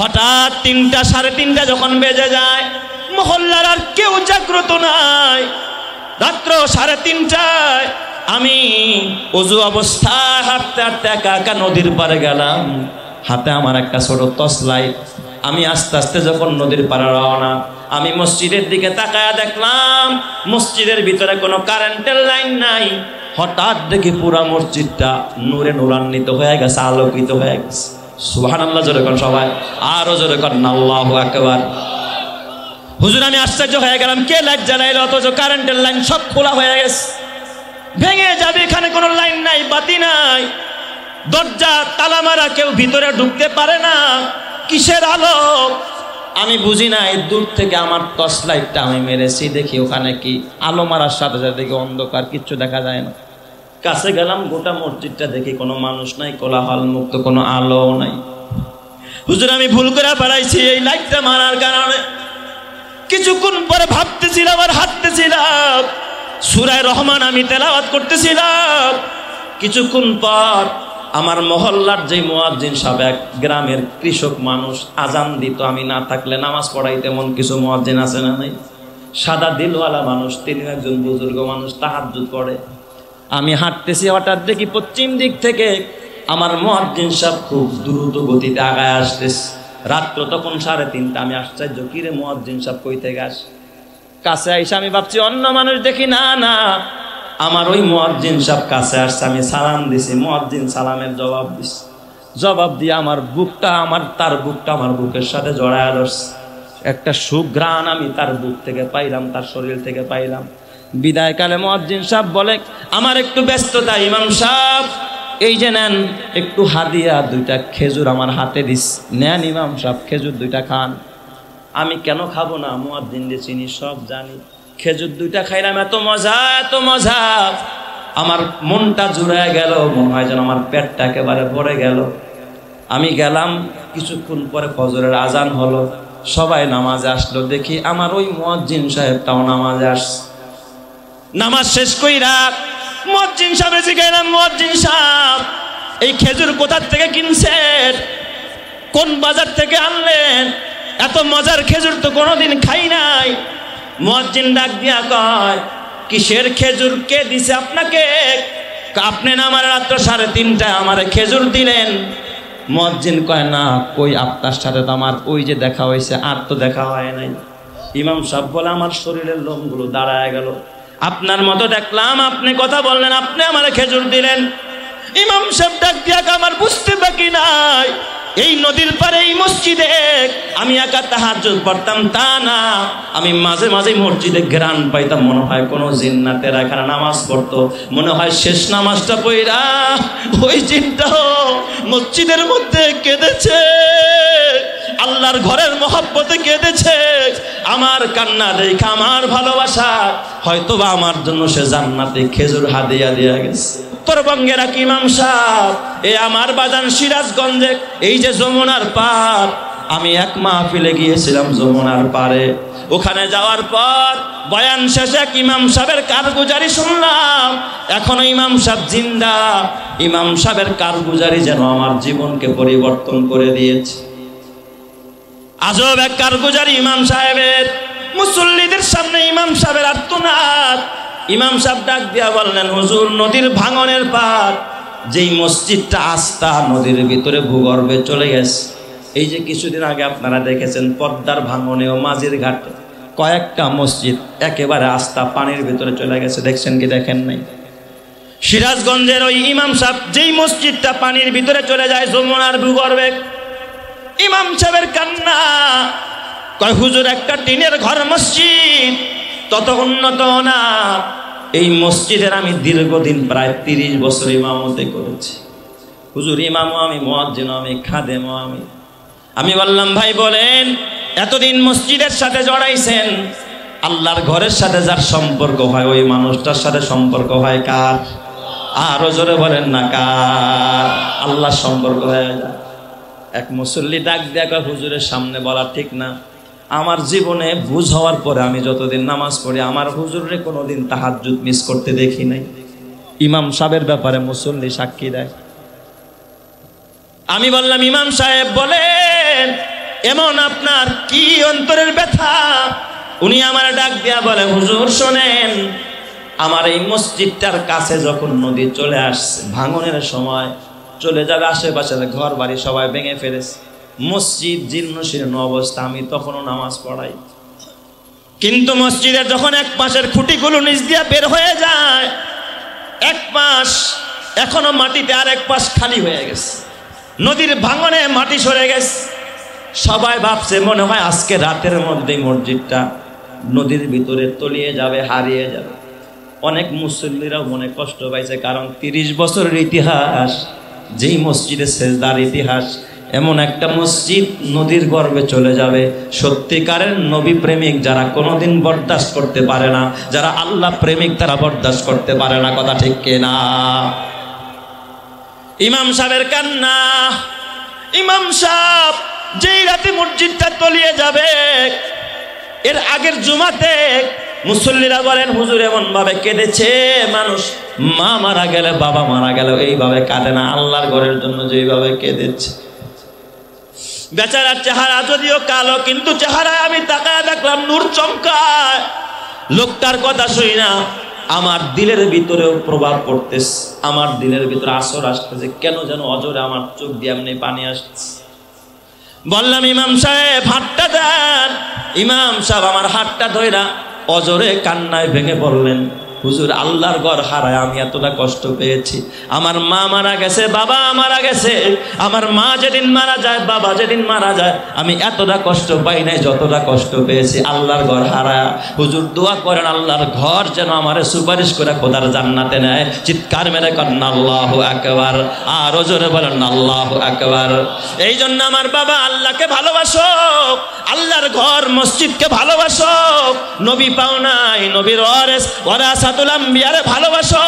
হঠাৎ ৩টা সাড়ে ৩টা যখন বেজে যায়, মহল্লার আর কেউ জাগ্রত নাই। রাত্র ৩:৩০টায় আমি ওযু অবস্থায় হাঁটতে হাঁটতে একা একা নদীর পাড়ে গেলাম। হাতে আমার একটা ছোট টর্চ লাইট। আমি আস্তে আস্তে যখন নদীর পাড়ে রওনা, আমি মসজিদের দিকে তাকায়া দেখলাম মসজিদের ভিতরে কোনো কারেন্টের লাইন নাই। হঠাৎ দেখি পুরা মসজিদটা নূরে নূরান্বিত হয়ে গেছে, আলোকিত হয়ে গেছে। সুবহানাল্লাহ জোরে কোন সবাই, আরো জোরে কোন আল্লাহু আকবার। হুজুর আমি আশ্চর্য হয়ে গেলাম, কে লাইট জ্বালাইলো অথচ কারেন্টের লাইন সব খোলা হয়ে গেছে, ভেঙে যাবে, এখানে কোনো লাইন নাই, বাতি নাই, দরজা তালা মারা, কেউ ভিতরে ঢুকতে পারে না, কিসের আলো আমি বুঝি না। দূর থেকে আমার টর্চ লাইটটা আমি মেরেছি, দেখি ওখানে কি আলো মারার সাথে সাথে দেখি অন্ধকার, কিচ্ছু দেখা যায় না। কাছে গেলাম, গোটা মসজিদটা দেখি কোনো মানুষ নাই, কোলাহল মুক্ত, কোনো আলো নাই। হুজুর আমি ভুল করে বাড়াইছি এই লাইটটা মারার কারণে। কিছুক্ষণ পরে ভাবতেছিলাম আর হাঁটতেছিলাম, সূরা রহমান আমি তেলাওয়াত করতেছিলাম। কিছুক্ষণ পর আমার মহল্লার যে মুয়াজ্জিন সাহেব, এক গ্রামের কৃষক মানুষ, আজান দিত। আমি না থাকলে নামাজ পড়াইতে এমন কিছু মুয়াজ্জিন আছে না নাই? সাদা দিলওয়ালা মানুষ, তিনি একজন বুজুর্গ মানুষ, তাহাজ্জুদ পড়ে। আমি হাঁটতেছি, হঠাৎ দেখি পশ্চিম দিক থেকে আমার মুয়াজ্জিন সাহেব খুব দ্রুত গতিতে আগায় আসতেছে। রাত্র তখন ৩:৩০। আমি আশ্চর্য, কিরে মুয়াজ্জিন সাহেব কই থেকে আসে? কাছে আইসা আমি ভাবছি অন্য মানুষ দেখি, না না আমার ওই মুয়াজ্জিন সাহেব কাছে আসছে। আমি সালাম দিছি, মুয়াজ্জিন সালামের জবাব দিছে। জবাব দিয়ে আমার বুকটা, তার বুকটা আমার বুকের সাথে জড়ায় ধরছে। একটা সুঘ্রাণ আমি তার বুক থেকে পাইলাম, তার শরীর থেকে পাইলাম। বিদায়কালে মুয়াজ্জিন সাহেব বলে, আমার একটু ব্যস্ততা, ইমাম সাহেব এই যে নেন একটু হাদিয়া, 2টা খেজুর আমার হাতে দিস, নেন ইমাম সাহেব খেজুর 2টা খান। আমি কেন খাবো না, মুয়াজ্জিন যে চিনি, সব জানি। খেজুর 2টা খাইলাম, এত মজা, এত মজা, আমার মনটা জুড়ে গেল, মনে হয় যেন আমার পেটটা একেবারে ভরে গেল। আমি গেলাম, কিছুক্ষণ পরে ফজরের আজান হলো, সবাই নামাজে আসলো। দেখি আমার ওই মুয়াজ্জিন সাহেবটাও নামাজে আসছে। নামাজ শেষ কইরা মুয়াজ্জিন সাহেবের জিজ্ঞাসা, মুয়াজ্জিন সাহেব এই খেজুর কোথা থেকে কিনছেন, কোন বাজার থেকে আনলেন? এত মজার খেজুর তো কোনোদিন খাই নাই। মুয়াজ্জিন ডাক দিয়া কয়, কিসের খেজুর, কে দিছে আপনাকে? আপনি না আমার রাত্র ৩:৩০টায় আমার খেজুর দিলেন। মুয়াজ্জিন কয়, না কই, আপনার সাথে তো আমার ওই যে দেখা হয়েছে, আর তো দেখা হয় নাই। ইমাম সাহেব বলে, আমার শরীরের লোমগুলো দাঁড়ায় গেল। আপনার মতো দেখলাম, আপনি কথা বললেন, আপনি আমার খেজুর দিলেন। ইমাম সাহেব ডাক দিয়া আমার বুঝতে বাকি নাই, এই নদীর পারে এই মসজিদে আমি একা তাহাজ্জুদ পড়তাম তা না, আমি মাঝে মাঝে মসজিদে ঘ্রাণ পাইতাম, মনে হয় কোনো জিন্নাতের এখানে নামাজ পড়তো। মনে হয় শেষ নামাজটা পড়া ওই জিনটাও মসজিদের মধ্যে কেঁদেছে, আল্লাহর ঘরের মহব্বতে কেঁদেছে। আমার কান্না দেখে, আমার ভালোবাসা, হয়তোবা আমার জন্য সে জান্নাতে খেজুর হাদিয়া দিয়া গেছে। উত্তরবঙ্গের এক ইমাম সাহেব, এ আমার বাজান সিরাজগঞ্জে, এই যে যমুনার পার, আমি এক মাহফিলে গিয়েছিলাম যমুনার পারে। ওখানে যাওয়ার পর বয়ান শেষে এক ইমাম সাহেবের কারগুজারি শুনলাম। এখনো ইমাম সাহেব জিন্দা। ইমাম সাহেবের কারগুজারি যেন আমার জীবনকে পরিবর্তন করে দিয়েছে। আজব এক কারগুজারি ইমাম সাহেবের। মুসল্লিদের সামনে ইমাম সাহেবের আর্তনাদ। ইমাম সাহেব ডাক দিয়া বললেন, হুজুর নদীর ভাঙনের পার, যেই মসজিদটা আস্থা নদীর ভিতরে ভূগর্ভে চলে গেছে। এই যে কিছুদিন আগে আপনারা দেখেছেন পদ্মার ভাঙনে ও মাঝির ঘাটে কয়েকটা মসজিদ একেবারে আস্থা পানির ভিতরে চলে গেছে, দেখছেন কি দেখেন নাই? সিরাজগঞ্জের ওই ইমাম সাহেব যেই মসজিদটা পানির ভিতরে চলে যায় যমুনার ভূগর্ভে, ইমাম সাহেবের কান্না। কয় হুজুর একটা টিনের ঘর মসজিদ, তত উন্নত না। এই মসজিদের আমি দীর্ঘদিন প্রায় 30 বছর ইমামতি করেছি। হুজুর ইমামও আমি, মুয়াজ্জিনও আমি, খাদেমও আমি। আমি বললাম, ভাই বলেন, এতদিন মসজিদের সাথে জড়াইছেন, আল্লাহর ঘরের সাথে যার সম্পর্ক হয় ওই মানুষটার সাথে সম্পর্ক হয় কার? আরো জোরে বলেন না, কার? আল্লাহর সম্পর্ক হয়ে যায়। এক মুসল্লি ডাক দেখা, হুজুরের সামনে বলা ঠিক না, আমার জীবনে বুঝ হওয়ার পরে আমি যতদিন নামাজ পড়ি আমার হুজুরে কোনোদিন তাহাজ্জুদ মিস করতে দেখি নাই। ইমাম সাহেবের ব্যাপারে মুসল্লি সাক্ষী দেয়। আমি বললাম, ইমাম সাহেব বলেন এমন আপনার কি অন্তরের ব্যথা? উনি আমার ডাক দিয়া বলে, হুজুর শোনেন, আমার এই মসজিদটার কাছে যখন নদী চলে আসছে, ভাঙনের সময় চলে যাবে, আশেপাশের ঘর বাড়ি সবাই ভেঙে ফেলেছে, মসজিদ জীর্ণ শীর্ণ অবস্থা, আমি তখনও নামাজ পড়াই। কিন্তু মসজিদের যখন এক পাশের খুঁটিগুলো নিচ দিয়া বের হয়ে যায়, এক পাশ এখনো মাটিতে, আর এক পাশ খালি হয়ে গেছে, নদীর ভাঙনে মাটি সরে গেছে। সবাই ভাবছে মনে হয় আজকে রাতের মধ্যেই মসজিদটা নদীর ভিতরে তলিয়ে যাবে, হারিয়ে যাবে। অনেক মুসল্লিরাও মনে কষ্ট পাইছে, কারণ 30 বছরের ইতিহাস, যেই মসজিদে সেজদার ইতিহাস, এমন একটা মসজিদ নদীর গর্ভে চলে যাবে। সত্যিকারের নবী প্রেমিক যারা কোনোদিন বরদাস্ত করতে পারে না, যারা আল্লাহ প্রেমিক তারা বরদাস্ত করতে পারে না, কথা ঠিক কিনা? ইমাম সাহেবের কান্না। ইমাম সাহেব যেই রাতে মসজিদটা তলিয়ে যাবে, এর আগের জুমাতে মুসল্লিরা বলেন, হুজুর এমন ভাবে কেঁদেছে মানুষ, মা মারা গেলে, বাবা মারা গেল, এইভাবে কাঁদে না, আল্লাহর ঘরের জন্য যেইভাবে কেঁদেছে। বেচারার চেহারা যদিও কালো, কিন্তু চেহারায় আমি তাকায় দেখলাম নূর চমকায়। লোকটার কথা শুই না, আমার দিলের ভিতরেও প্রভাব পড়তেছে, আমার দিলের ভিতরে আসর আসতেছে, কেন যেন অজরে আমার চোখ দিয়ে এমনি পানি আসছে। বললাম, ইমাম সাহেব হাতটা দেন। ইমাম সাহেব আমার হাতটা ধইরা অজরে কান্নায় ভেঙে বললেন, হুজুর আল্লাহর ঘর হারায় আমি এতটা কষ্ট পেয়েছি। আমার মা মারা গেছে, বাবা মারা গেছে, আমার মা যেদিন মারা যায়, বাবা যেদিন মারা যায়, আমি এতটা কষ্ট পাই নাই যতটা কষ্ট পেয়েছি আল্লাহর ঘর হারায়। হুজুর দোয়া করেন আল্লাহর ঘর যেন আমারে সুপারিশ করে খোদার জান্নাতে নেয়। চিৎকার মেরে করেন আল্লাহু আকবার, আর জোরে বলেন আল্লাহু আকবার। এই জন্য আমার বাবা আল্লাহকে ভালোবাসো, আল্লাহর ঘর মসজিদকে ভালোবাসো, নবী পাও নাই, নবীর ওয়ারাসাতুল আম্বিয়ারে ভালোবাসো,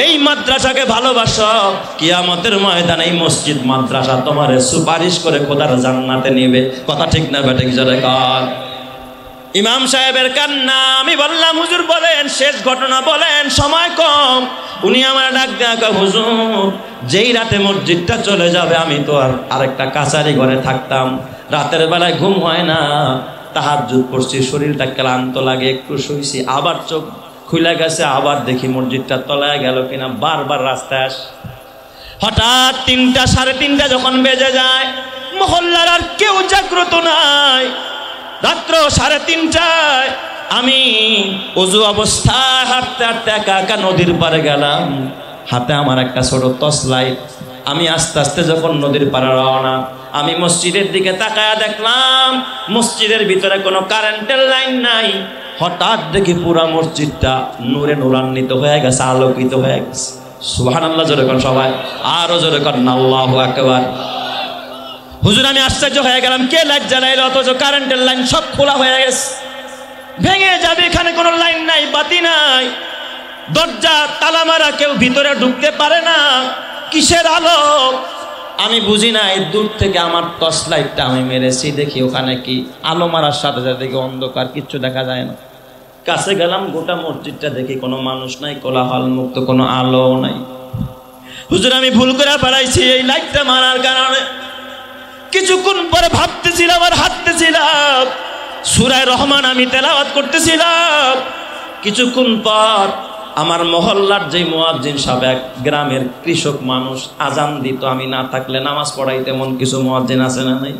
এই মাদ্রাসাকে ভালোবাসো। কিয়ামতের ময়দানে এই মসজিদ মাদ্রাসা তোমারে সুপারিশ করে খোদার জান্নাতে নেবে, কথা ঠিক না বেঠিক জোরে কর। ইমাম সাহেবের কান্না। আমি বললাম, হুজুর বলেন, শেষ ঘটনা বলেন, সময় কম। উনি আমার ডাক দেয়া, হুজুর যেই রাতে মসজিদটা চলে যাবে, আমি তো আর আরেকটা কাছারি ঘরে থাকতাম, রাতের বেলায় ঘুম হয় না, তাহাজ্জুদ পড়ছি, শরীরটা ক্লান্ত লাগে, একটু শুইছি, আবার চোখ খুলে গেছে, আবার দেখি মসজিদটা তলায় গেল কিনা, বারবার রাস্তায় আস। হঠাৎ 3টা, 3:30 যখন বেজে যায়, মহল্লার আর কেউ জাগ্রত নাই। রাত্র 3:30টায় আমি ওযু অবস্থায় হাঁটতে হাঁটতে একা একা নদীর পাড়ে গেলাম, হাতে আমার একটা ছোট টর্চ লাইট। আমি আস্তে আস্তে যখন নদীর পাড়ে রওনা, আমি মসজিদের দিকে তাকায়া দেখলাম মসজিদের ভিতরে কোনো কারেন্টের লাইন নাই। হঠাৎ দেখি পুরা মসজিদটা নূরে নূরান্বিত হয়ে গেছে, আলোকিত হয়ে গেছে। সুবহানাল্লাহ জোরে কোন সবাই, আরো জোরে কোন আল্লাহু আকবার। হুজুর আমি আশ্চর্য হয়ে গেলাম, কে লাইট জ্বালাইলো, অথচ কারেন্টের লাইন সব খোলা হয়ে গেছে, ভেঙে যাবে, এখানে কোনো লাইন নাই, বাতি নাই, দরজা তালা মারা, কেউ ভিতরে ঢুকতে পারে না, কিসের আলো আমি বুঝি না। দূর থেকে আমার টর্চ লাইটটা আমি মেরেছি, দেখি ওখানে কি, আলো মারার সাথে সাথে দেখি অন্ধকার, কিচ্ছু দেখা যায় না। কাছে গেলাম, গোটা মসজিদটা দেখি কোনো মানুষ নাই, কোলাহল মুক্ত, কোনো আলো নাই। হুজুর আমি ভুল করে পালাইছি এই লাইটটা মারার কারণে। কিছুক্ষণ পরে ভাবতেছিলাম আর হাঁটতেছিলাম, সূরা রহমান আমি তেলাওয়াত করতেছিলাম। কিছুক্ষণ পর আমার মহল্লার যে মুয়াজ্জিন সাহেব, এক গ্রামের কৃষক মানুষ, আজান দিত, আমি না থাকলে নামাজ পড়াইতে, এমন কিছু মুয়াজ্জিন আছে না নাই,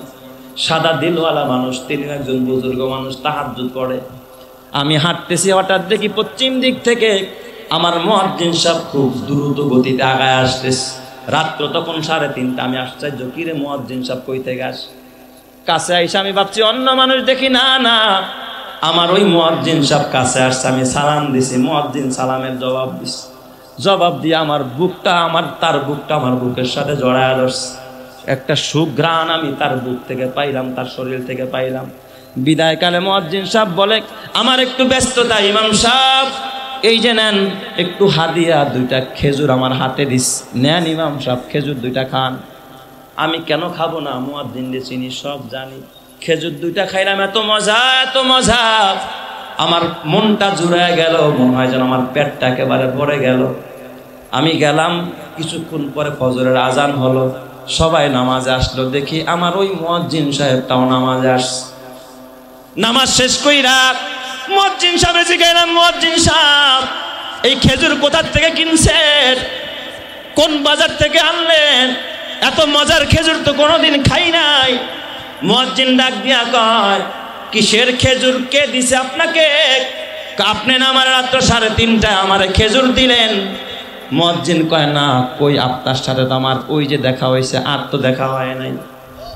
সাদা দিলওয়ালা মানুষ, তিনি একজন বুজুর্গ মানুষ, তাহাজ্জুদ পড়ে। আমি হাঁটতেছি, হঠাৎ দেখি পশ্চিম দিক থেকে আমার মুয়াজ্জিন সাহেব খুব দ্রুত গতিতে আগায় আসতেছে। রাত্র তখন 3:30। আমি আশ্চর্য, কিরে মুয়াজ্জিন সাহেব কই থেকে আসে? কাছে আইসা আমি ভাবছি অন্য মানুষ, দেখি না না, আমার ওই মুয়াজ্জিন সাহেব কাছে আসছে। আমি সালাম দিছি, মুয়াজ্জিন সালামের জবাব দিছি, জবাব দিয়ে আমার বুকটা, তার বুকটা আমার বুকের সাথে জড়ায় ধরছে। একটা সুঘ্রাণ আমি তার বুক থেকে পাইলাম, তার শরীর থেকে পাইলাম। বিদায়কালে মুয়াজ্জিন সাহেব বলে, আমার একটু ব্যস্ততা, ইমাম সাহেব এই যে নেন একটু হাদিয়া, 2টা খেজুর আমার হাতে দিস, নেন ইমাম সাহেব খেজুর 2টা খান। আমি কেন খাবো না, মুয়াজ্জিন দিয়ে চিনি, সব জানি। খেজুর 2টা খাইলাম, এত মজা, এত মজা, আমার মনটা জুড়ায় গেল, মনে হয় যেন আমার পেটটা একেবারে ভরে গেল। আমি গেলাম, কিছুক্ষণ পরে ফজরের আজান হলো। সবাই নামাজে আসলো, দেখি আমার ওই মুয়াজ্জিন সাহেবটাও নামাজে আসছে। নামাজ শেষ কইরা মুয়াজ্জিন সাহেব জিজ্ঞাসা, মুয়াজ্জিন সাহেব এই খেজুর কোথা থেকে কিনছেন, কোন বাজার থেকে আনলেন? এত মজার খেজুর তো কোনোদিন খাই নাই। মুয়াজ্জিন ডাক দিয়া কয়, কিসের খেজুর, কে দিছে আপনাকে? আপনি না আমার রাত্র 3:30টায় আমারে খেজুর দিলেন। মুয়াজ্জিন কয়, না কই, আপনার সাথে তো আমার ওই যে দেখা হয়েছে, আর তো দেখা হয় নাই।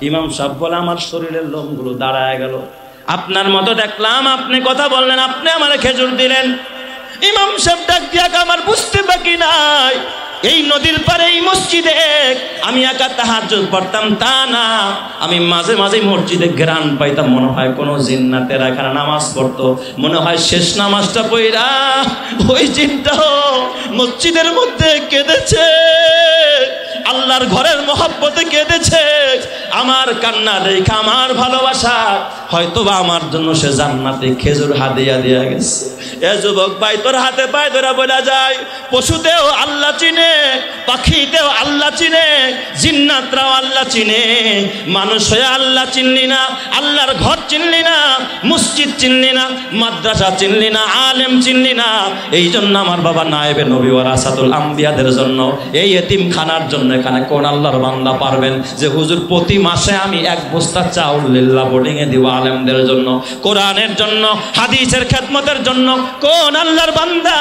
ইমাম সাহেব বলে, আমার শরীরের লোমগুলো দাঁড়ায় গেল। আপনার মতো দেখলাম, আপনি কথা বললেন, আপনি আমারে খেজুর দিলেন। ইমাম সাহেব ডাক দিয়া, আমার বুঝতে বাকি নাই, এই নদীর পারে এই মসজিদে আমি একা তাহাজ্জুদ পড়তাম তা না, আমি মাঝে মাঝে মসজিদে ঘ্রাণ পাইতাম, মনে হয় কোনো জিন্নাতের এখানে নামাজ পড়তো। মনে হয় শেষ নামাজটা পড়া ওই জিনটাও মসজিদের মধ্যে কেঁদেছে, আল্লাহর ঘরের মহব্বতে কেঁদেছে। আমার কান্না দেখে আমার ভালোবাসা হয়তোবা আমার জন্য সে জান্নাতে খেজুর হাদিয়া দিয়া গেছে। এ যুবক ভাই, তোর হাতে পায়ে ধরে বলা যায়, পশুতেও আল্লাহ চিনে, পাখিতেও আল্লাহ চিনে, জিন্নাতরাও আল্লাহ চিনে। মানুষ হয়ে আল্লাহ চিনলি না, আল্লাহর ঘর চিনলি না, মসজিদ চিনলি না, মাদ্রাসা চিনলি না, আলেম চিনলি না। এই জন্য আমার বাবা নায়েবে নবী ওয়ারাসাতুল আম্বিয়াদের জন্য এই এতিমখানার জন্য এখানে কোন আল্লাহর বান্দা পারবেন যে হুজুর প্রতি মাসে আমি 1 বস্তা চাউল লিল্লাহ বোর্ডিংয়ে দিব আলেমদের জন্য, কোরআনের জন্য, হাদিসের খেদমতের জন্য? কোন আল্লাহর বান্দা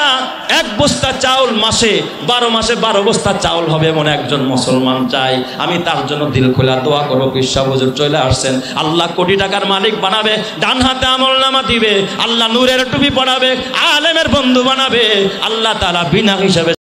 1 বস্তা চাউল মাসে 12 মাসে 12 বস্তা চাউল হবে এমন একজন মুসলমান চাই? আমি তার জন্য দিল খোলা দোয়া করব। পিসা হুজুর চলে আসছেন, আল্লাহ কোটি টাকার মালিক বানাবে, ডান হাতে আমলনামা দিবে, আল্লাহ নূরের টুপি পরাবে, আলেমের বন্ধু বানাবে, আল্লাহ তাআলা বিনা হিসাবে